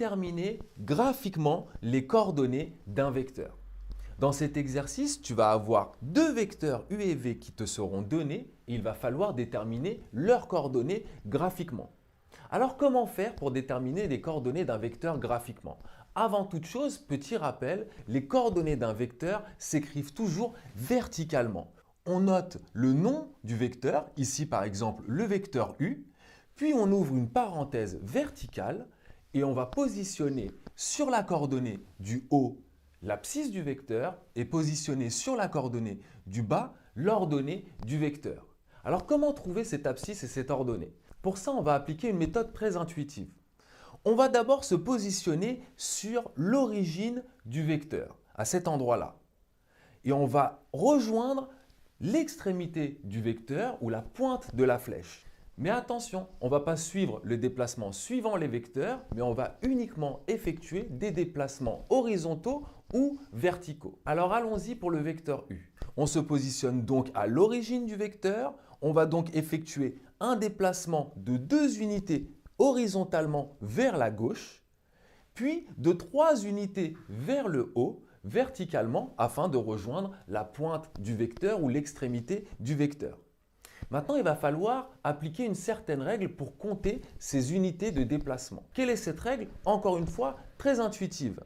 déterminer graphiquement les coordonnées d'un vecteur. Dans cet exercice, tu vas avoir deux vecteurs u et v qui te seront donnés et il va falloir déterminer leurs coordonnées graphiquement. Alors, comment faire pour déterminer les coordonnées d'un vecteur graphiquement? Avant toute chose, petit rappel, les coordonnées d'un vecteur s'écrivent toujours verticalement. On note le nom du vecteur, ici par exemple le vecteur u, puis on ouvre une parenthèse verticale et on va positionner sur la coordonnée du haut l'abscisse du vecteur et positionner sur la coordonnée du bas l'ordonnée du vecteur. Alors, comment trouver cette abscisse et cette ordonnée? Pour ça, on va appliquer une méthode très intuitive. On va d'abord se positionner sur l'origine du vecteur, à cet endroit-là. Et on va rejoindre l'extrémité du vecteur ou la pointe de la flèche. Mais attention, on ne va pas suivre le déplacement suivant les vecteurs, mais on va uniquement effectuer des déplacements horizontaux ou verticaux. Alors allons-y pour le vecteur u. On se positionne donc à l'origine du vecteur. On va donc effectuer un déplacement de 2 unités horizontalement vers la gauche, puis de 3 unités vers le haut, verticalement, afin de rejoindre la pointe du vecteur ou l'extrémité du vecteur. Maintenant, il va falloir appliquer une certaine règle pour compter ces unités de déplacement. Quelle est cette règle? Encore une fois, très intuitive.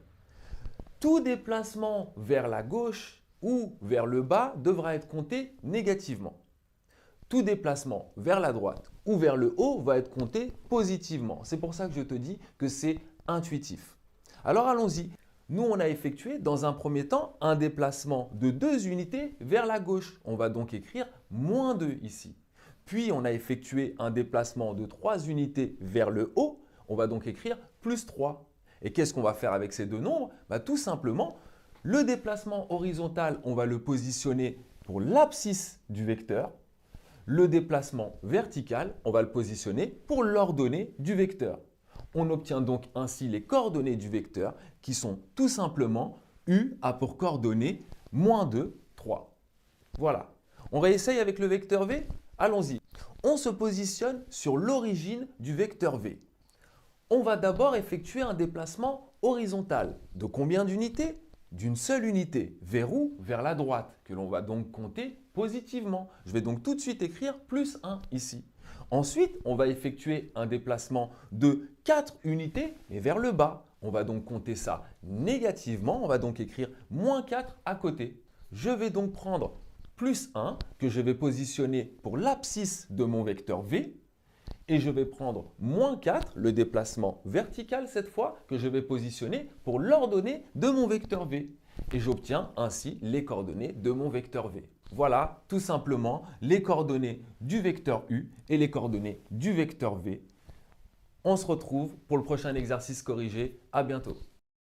Tout déplacement vers la gauche ou vers le bas devra être compté négativement. Tout déplacement vers la droite ou vers le haut va être compté positivement. C'est pour ça que je te dis que c'est intuitif. Alors allons-y. Nous, on a effectué dans un premier temps un déplacement de 2 unités vers la gauche. On va donc écrire -2 ici. Puis, on a effectué un déplacement de 3 unités vers le haut. On va donc écrire +3. Et qu'est-ce qu'on va faire avec ces deux nombres? Tout simplement, le déplacement horizontal, on va le positionner pour l'abscisse du vecteur. Le déplacement vertical, on va le positionner pour l'ordonnée du vecteur. On obtient donc ainsi les coordonnées du vecteur qui sont tout simplement u a pour coordonnées -2, 3. Voilà. On réessaye avec le vecteur v? Allons-y. On se positionne sur l'origine du vecteur v. On va d'abord effectuer un déplacement horizontal. De combien d'unités? D'une seule unité. Vers où? Vers la droite, que l'on va donc compter positivement. Je vais donc tout de suite écrire +1 ici. Ensuite, on va effectuer un déplacement de 4 unités et vers le bas. On va donc compter ça négativement. On va donc écrire -4 à côté. Je vais donc prendre +1 que je vais positionner pour l'abscisse de mon vecteur v. Et je vais prendre -4, le déplacement vertical cette fois, que je vais positionner pour l'ordonnée de mon vecteur v. Et j'obtiens ainsi les coordonnées de mon vecteur v. Voilà tout simplement les coordonnées du vecteur u et les coordonnées du vecteur v. On se retrouve pour le prochain exercice corrigé. À bientôt.